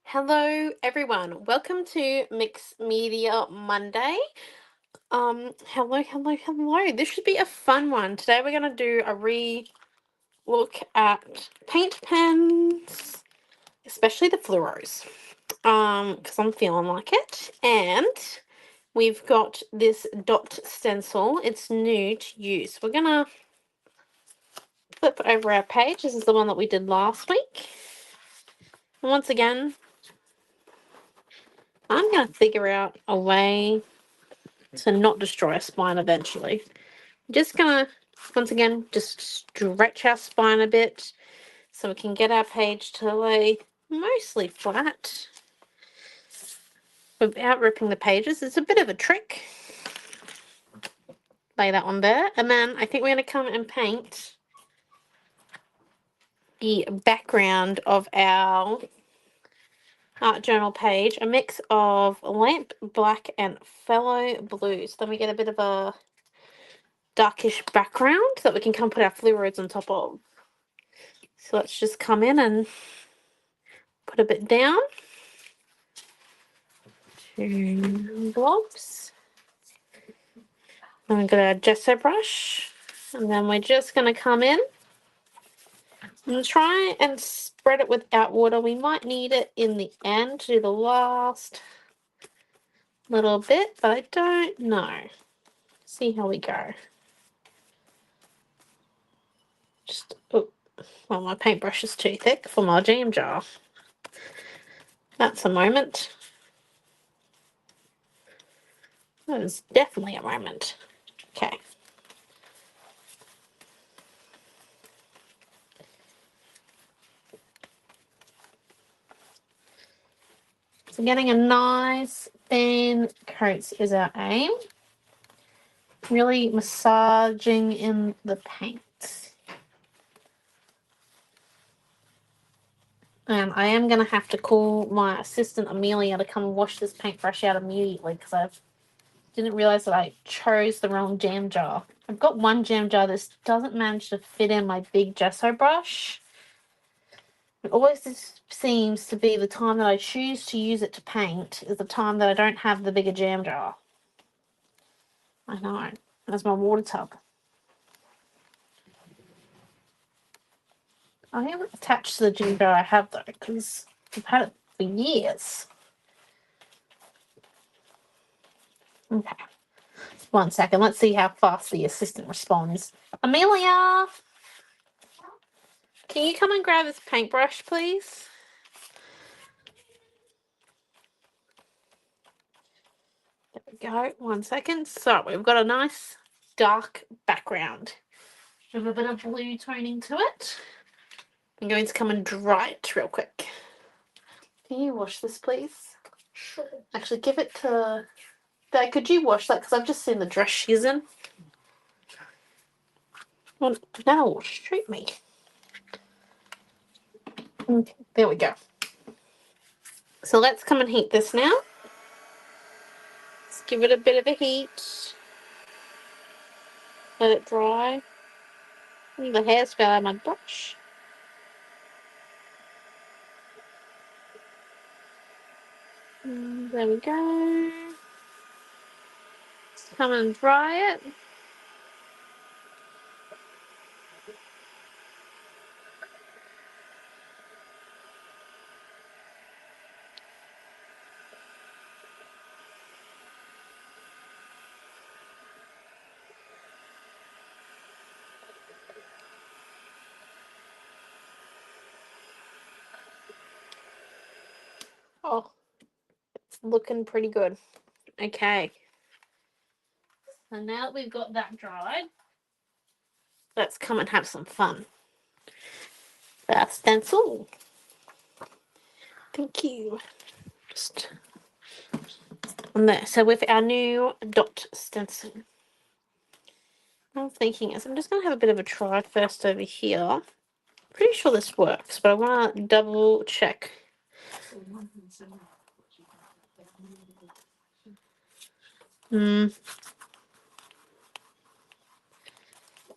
Hello everyone. Welcome to Mixed Media Monday. Hello. This should be a fun one. Today we're going to do a look at paint pens, especially the fluoros. Because I'm feeling like it. And we've got this dot stencil. It's new to use. We're going to flip over our page. This is the one that we did last week. And once again, I'm going to figure out a way to not destroy a spine eventually. Just gonna, once again, just stretch our spine a bit so we can get our page to lay mostly flat without ripping the pages. It's a bit of a trick. Lay that one there. And then I think we're going to come and paint the background of our art journal page, a mix of lamp black and phthalo blue. So then we get a bit of a darkish background that we can come put our fluorids on top of. So let's just come in and put a bit down. 2 blobs. And we've got our gesso brush. And then we're just going to come in and try and spread it without water. We might need it in the end to do the last little bit, but I don't know. See how we go. Well, my paintbrush is too thick for my jam jar. That's a moment. That is definitely a moment. Okay. So getting a nice thin coat is our aim. Really massaging in the paint. And I am going to have to call my assistant Amelia to come wash this paintbrush out immediately because I didn't realise that I chose the wrong jam jar. I've got one jam jar that doesn't manage to fit in my big gesso brush. It always seems to be the time that I choose to use it to paint is the time that I don't have the bigger jam jar. I know. That's my water tub. I haven't attached to the jam jar I have though because I've had it for years. Okay. 1 second. Let's see how fast the assistant responds. Amelia! Can you come and grab this paintbrush, please? There we go. 1 second. So we've got a nice dark background with a bit of blue toning to it. I'm going to come and dry it real quick. Can you wash this, please? Sure. Actually, give it to... Dad, could you wash that? Because I've just seen the dress she's in. Well, Dad will shoot me. Okay, there we go. So let's come and heat this now. Let's give it a bit of a heat. Let it dry. And the hairs fell out of my brush. There we go. Let's come and dry it. Oh, it's looking pretty good. Okay. So now that we've got that dried, let's come and have some fun. Our stencil. Thank you. Just on there. So with our new dot stencil. What I'm thinking is I'm just going to have a bit of a try first over here. Pretty sure this works, but I want to double check.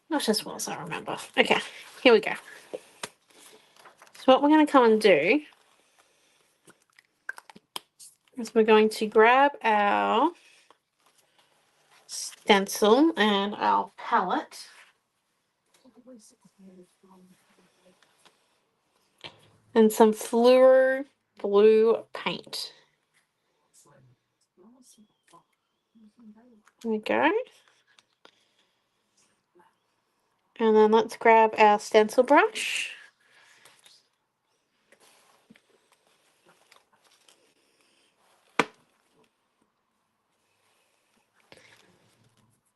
Not as well as I remember. Okay, here we go. So what we're going to come and do is we're going to grab our stencil and our palette. And some fluoro blue paint. There we go. And then let's grab our stencil brush.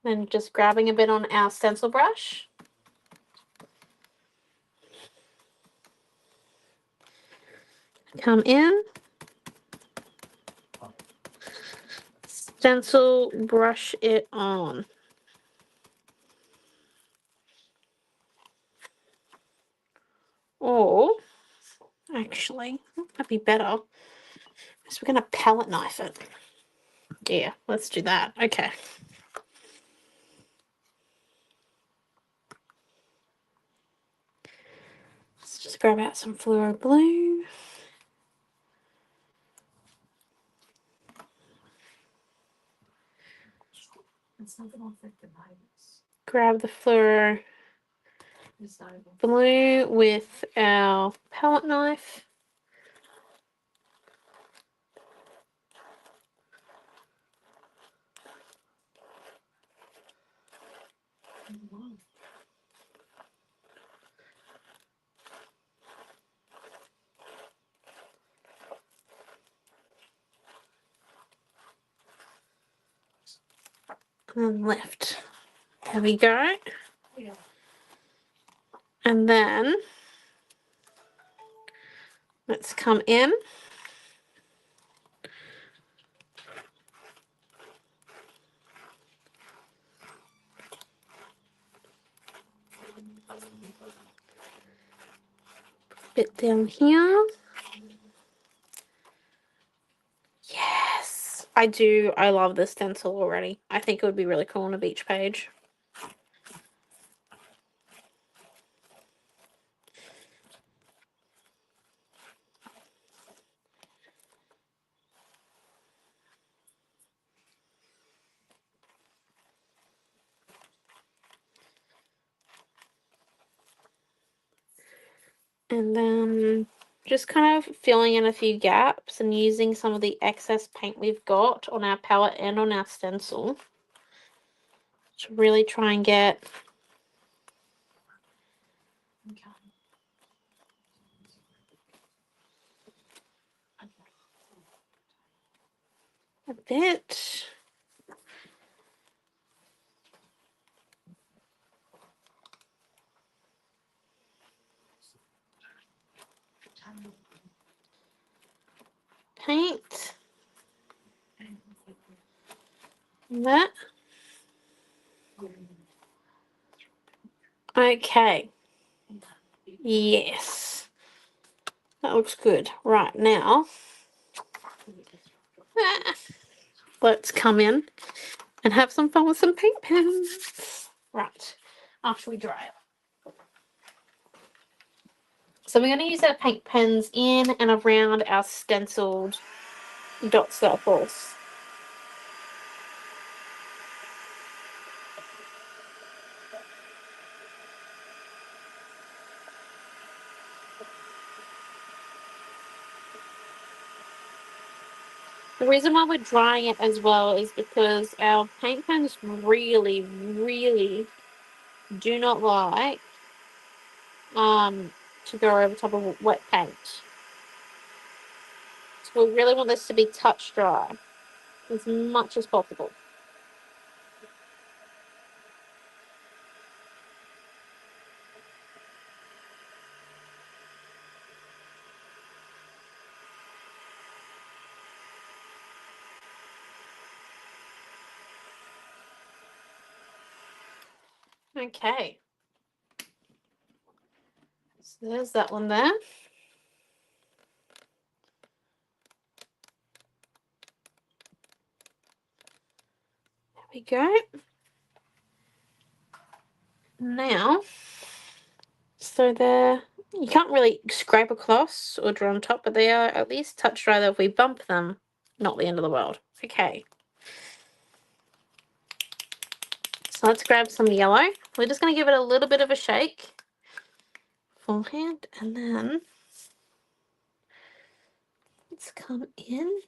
And just grabbing a bit on our stencil brush. Come in. Stencil brush it on. Or, actually, that'd be better. So we're going to palette knife it. Yeah, let's do that. Okay. Let's just grab out some fluoro blue. Grab the fluoro blue with our palette knife. And left. There we go. And then let's come in. Bit down here. Yes, I do. I love this stencil already. I think it would be really cool on a beach page. And then just kind of filling in a few gaps and using some of the excess paint we've got on our palette and on our stencil to really try and get a bit. Paint. That. Okay. Yes. That looks good. Right, now, let's come in and have some fun with some paint pens. Right, after we dry it. So we're going to use our paint pens in and around our stenciled dot circles. The reason why we're drying it as well is because our paint pens really, really do not like to go over top of wet paint. So we really want this to be touch dry as much as possible. Okay. So there's that one there. There we go. Now, so there, you can't really scrape across or draw on top, but they are at least touch dry though if we bump them. not the end of the world. Okay. So let's grab some yellow. We're just going to give it a little bit of a shake beforehand, and then let's come in.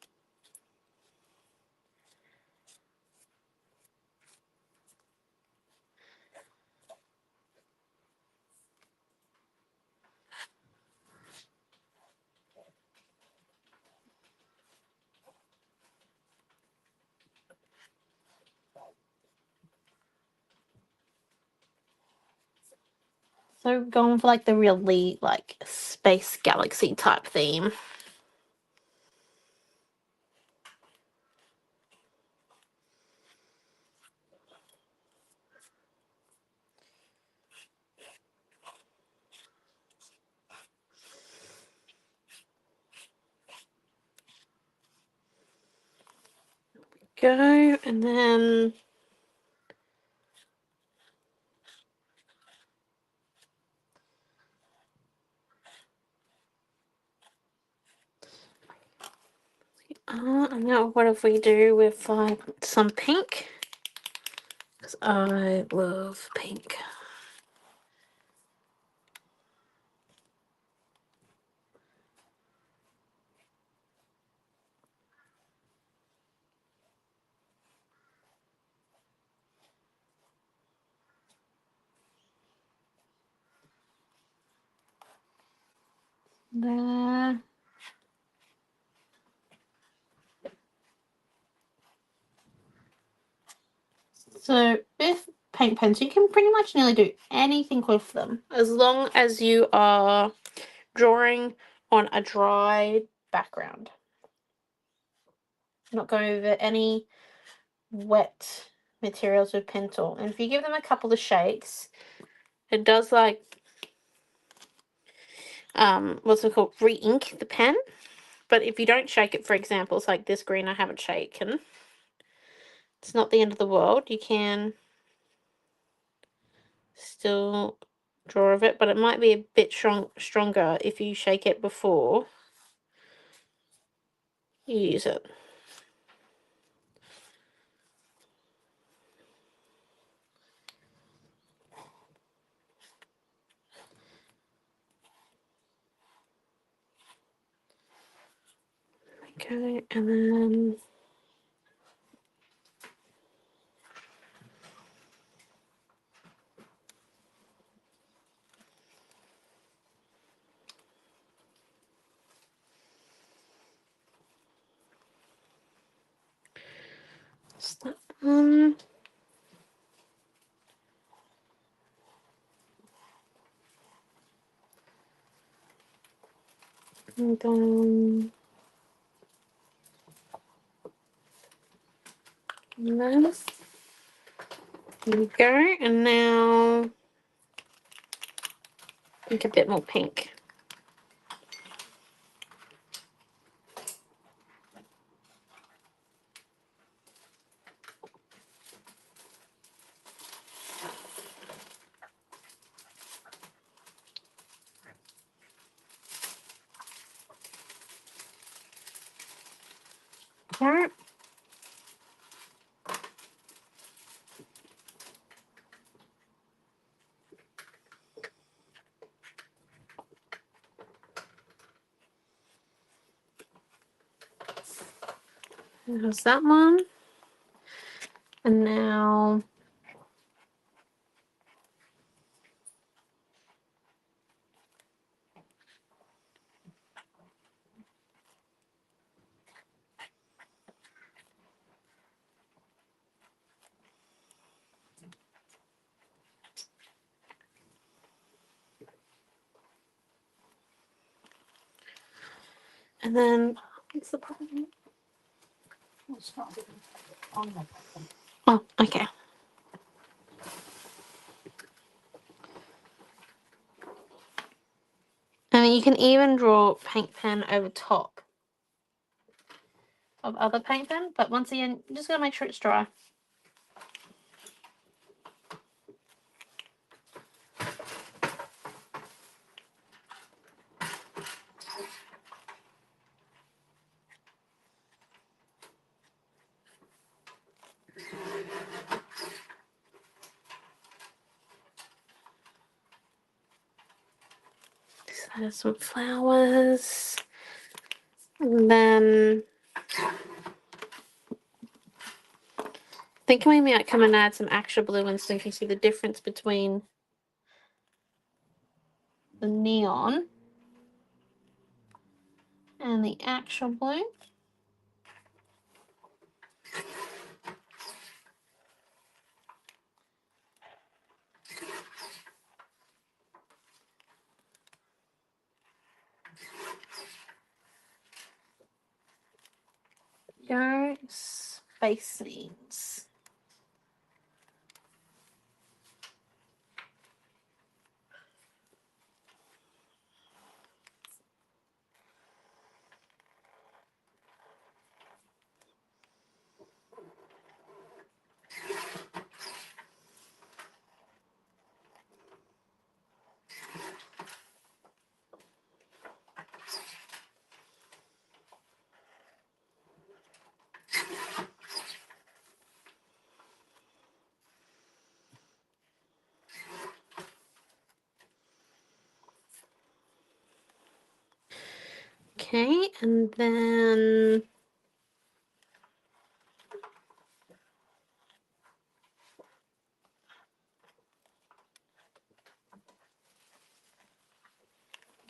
So going for like the really like space galaxy type theme. Go, and then and now what if we do with some pink? Because I love pink. There. So with paint pens, you can pretty much nearly do anything with them as long as you are drawing on a dry background. Not go over any wet materials with pen tool. And if you give them a couple of shakes, it does like what's it called, re-ink the pen. But if you don't shake it, for example, it's like this green I haven't shaken, it's not the end of the world. You can still draw of it, but it might be a bit stronger if you shake it before you use it. Okay, and then that one. And then there we go. And now I think a bit more pink. Okay. There's that one. And now and then what's the problem? It's not on the bottom. Oh, okay. And then you can even draw paint pen over top of other paint pen, but once again, you just gotta make sure it's dry. There's some flowers. And then I think we might come and add some extra blue ones so you can see the difference between the neon and the actual blue. Go space scenes. Okay, and then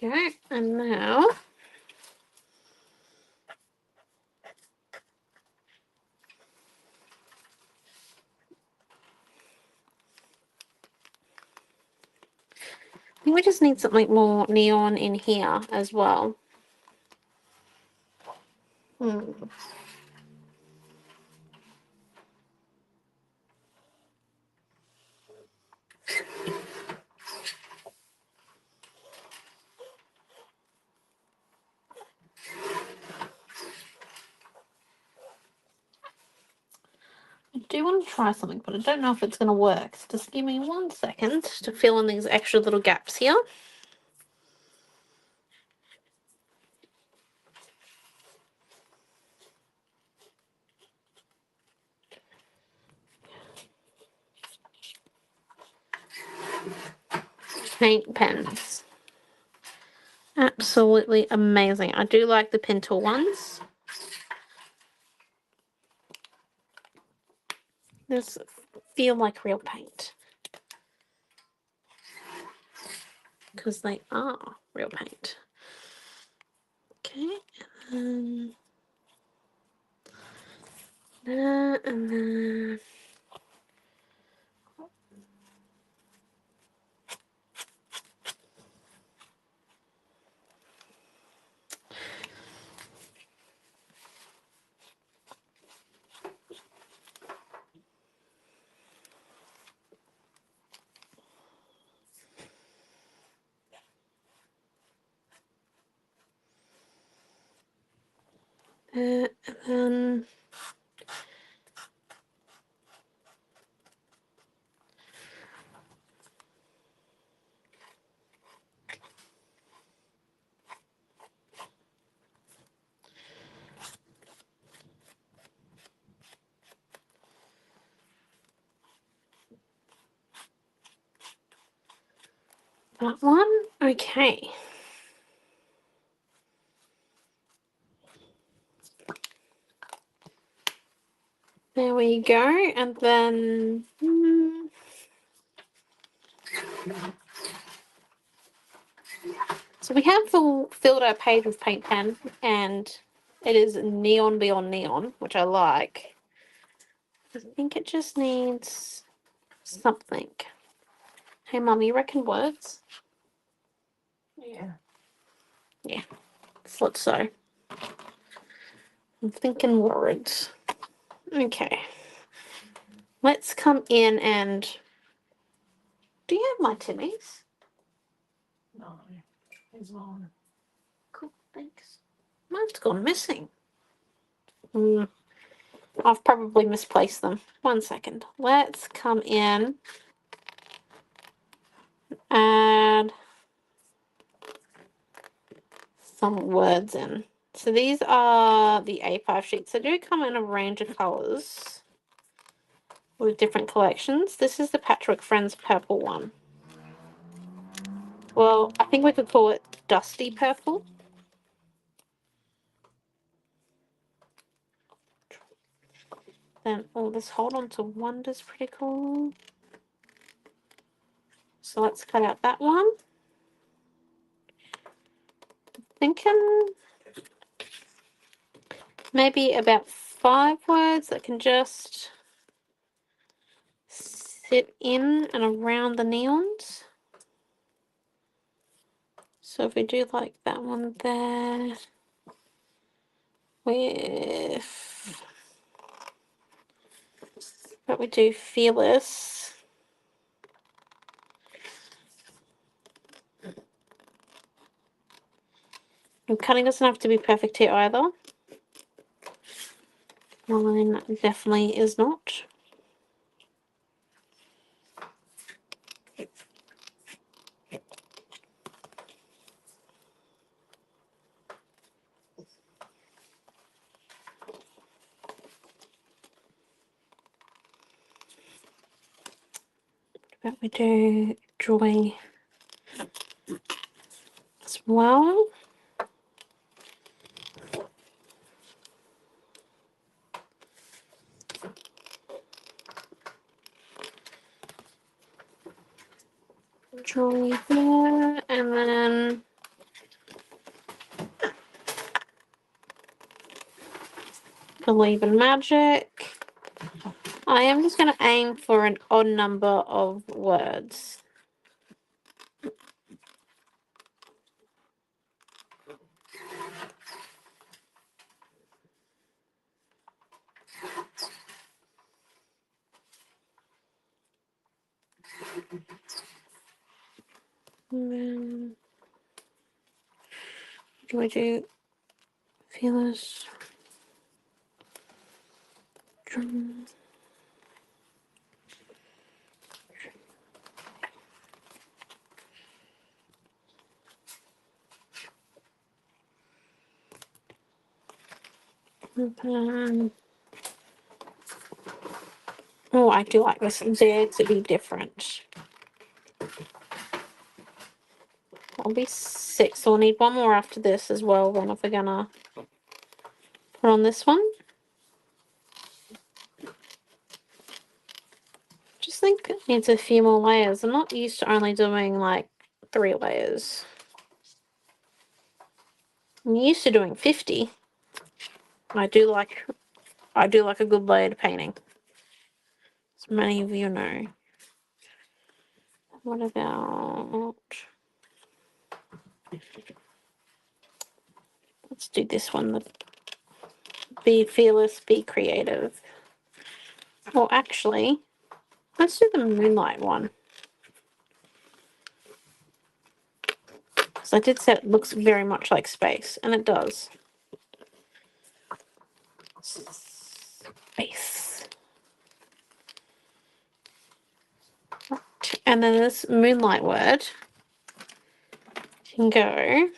go, and now I think we just need something more neon in here as well. I do want to try something, but I don't know if it's going to work. So just give me 1 second to fill in these extra little gaps here. Paint pens. Absolutely amazing. I do like the pen tool ones. This feel like real paint. Because they are real paint. Okay, and then and then that one. Okay. There we go. And then so we have filled our page with paint pen, and it is neon beyond neon, which I like. I think it just needs something. Hey, Mum, you reckon words? Yeah. Yeah, thought so. I'm thinking words. Okay. Let's come in and... Do you have my Timmy's? No. It's on. Cool, thanks. Mine's gone missing. I've probably misplaced them. 1 second. Let's come in and some words in. So these are the A5 sheets. They do come in a range of colours with different collections. This is the Patchwork Friends purple one. Well, I think we could call it dusty purple. Then, oh, this Hold On to Wonder's pretty cool. So let's cut out that one. Thinking maybe about 5 words that can just sit in and around the neons. So if we do like that one there with, but we do Fearless. And cutting doesn't have to be perfect here either. Mine definitely is not. But we do Joy as well. Joy there, and then Believe in Magic. I am just going to aim for an odd number of words. And then do I do Fearless? Drum. Oh, I do like this there to be different. That'll be 6, so we'll need one more after this as well then if we're gonna put on this one. Just think it needs a few more layers. I'm not used to only doing like 3 layers. I'm used to doing 50. I do like a good layered painting, as many of you know. What about, let's do this one, the Be Fearless, Be Creative. Well, actually, let's do the Moonlight one. Because I did say it looks very much like space, and it does. Space. Right. And then this Moonlight word can go,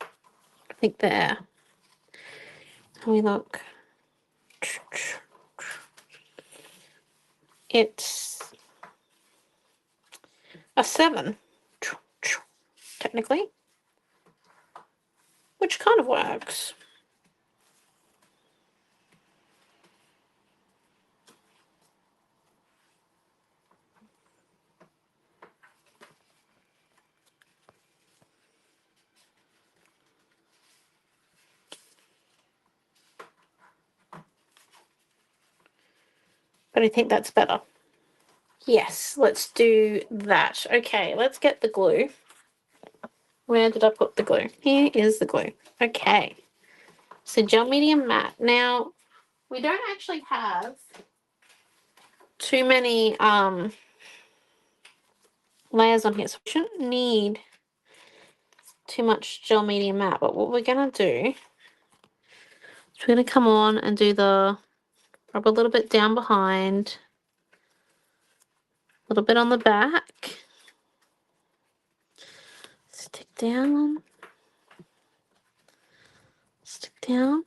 I think there. How we look. It's a 7, technically, which kind of works. But I think that's better. Yes, let's do that. Okay, let's get the glue. Where did I put the glue? Here is the glue. Okay. So gel medium matte. Now, we don't actually have too many layers on here, so we shouldn't need too much gel medium matte. But what we're gonna do is we're gonna come on and do the rub a little bit down behind, a little bit on the back, stick down, stick down.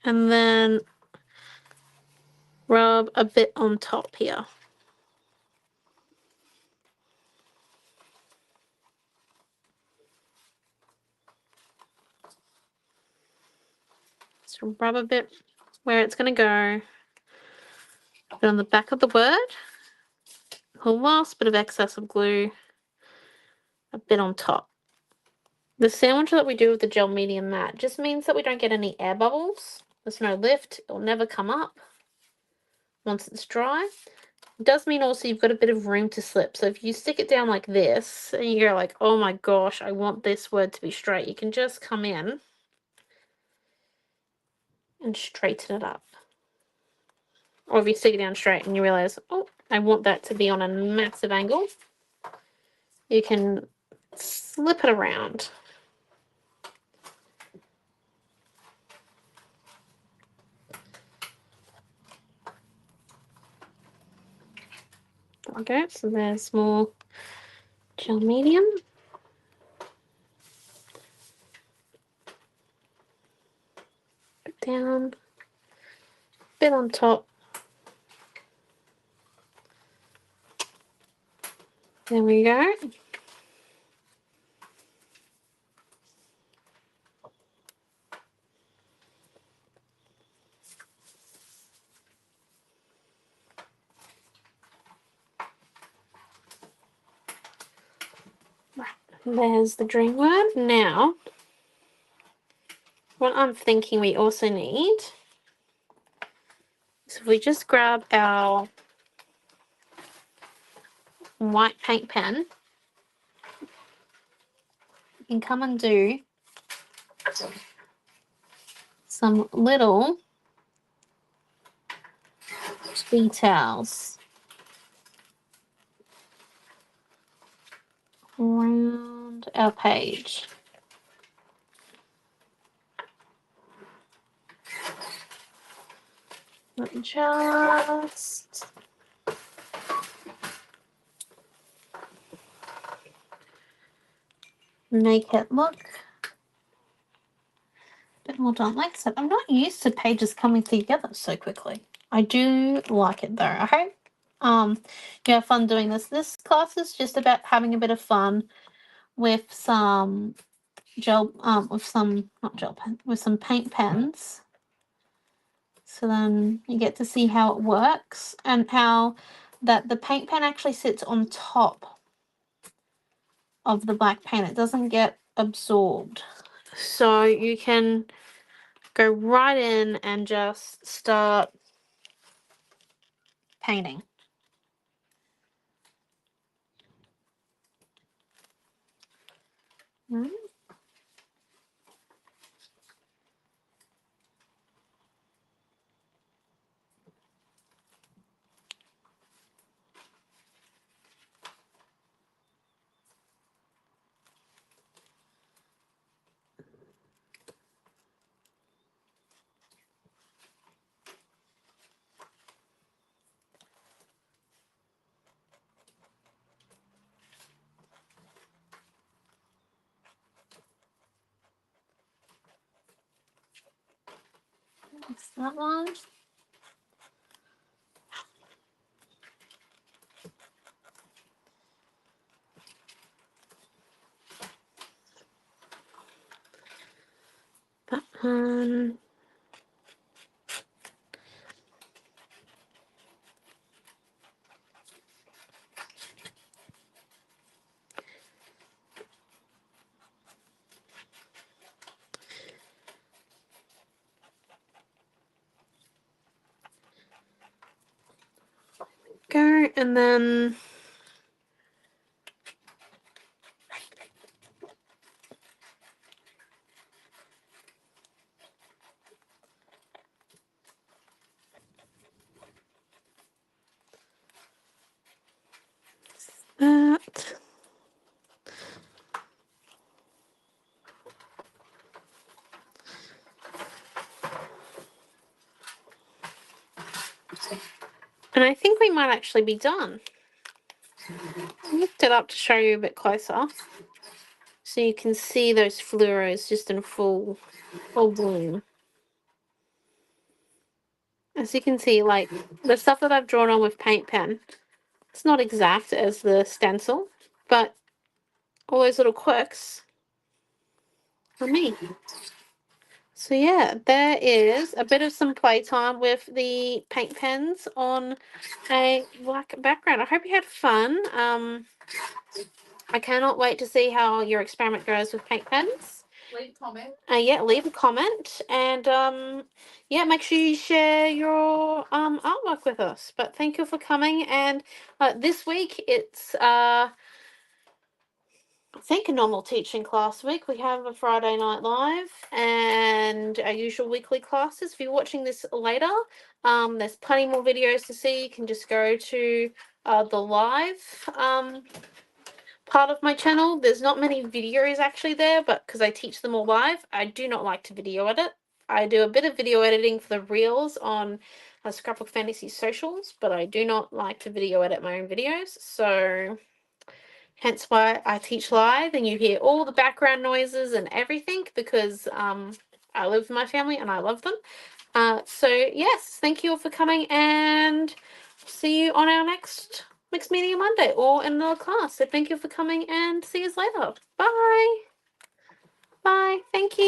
and then rub a bit on top here. So rub a bit where it's going to go. Put on the back of the word. A last bit of excess of glue. A bit on top. The sandwich that we do with the gel medium matte just means that we don't get any air bubbles. There's no lift. It'll never come up once it's dry. It does mean also you've got a bit of room to slip. So if you stick it down like this and you go like, oh my gosh, I want this word to be straight, you can just come in and straighten it up. Or if you stick it down straight and you realize, oh, I want that to be on a massive angle, you can slip it around. Okay, so there's more gel medium. Bit down, bit on top. There we go. Right, there's the dream word. Now, what I'm thinking we also need is if we just grab our white paint pen, you can come and do some little details around our page. Let me just make it look a bit more done. Like I said, I'm not used to pages coming together so quickly. I do like it though. I hope you have fun doing this. This class is just about having a bit of fun with some gel with some not gel pen with some paint pens. So then you get to see how it works and how that the paint pen actually sits on top of the black paint. It doesn't get absorbed. So you can go right in and just start painting. Right. That's that one. That one. Go and then that. And I think we might actually be done. I lift it up to show you a bit closer. So you can see those fluoros just in full bloom. as you can see, like the stuff that I've drawn on with paint pen, it's not exact as the stencil, but all those little quirks are me. So yeah, there is a bit of some playtime with the paint pens on a black background. I hope you had fun. I cannot wait to see how your experiment goes with paint pens. Leave a comment. Yeah, leave a comment, and yeah, make sure you share your artwork with us. But thank you for coming, and this week it's I think a normal teaching class week. We have a Friday night live and our usual weekly classes. If you're watching this later, there's plenty more videos to see. You can just go to the live part of my channel. There's not many videos actually there, but because I teach them all live, I do not like to video edit. I do a bit of video editing for the reels on Scrapbook Fantasies socials, but I do not like to video edit my own videos. So hence why I teach live and you hear all the background noises and everything, because I live with my family and I love them. So yes, thank you all for coming, and see you on our next mixed media Monday or in another class. So thank you for coming, and see you later. Bye. Bye. Thank you.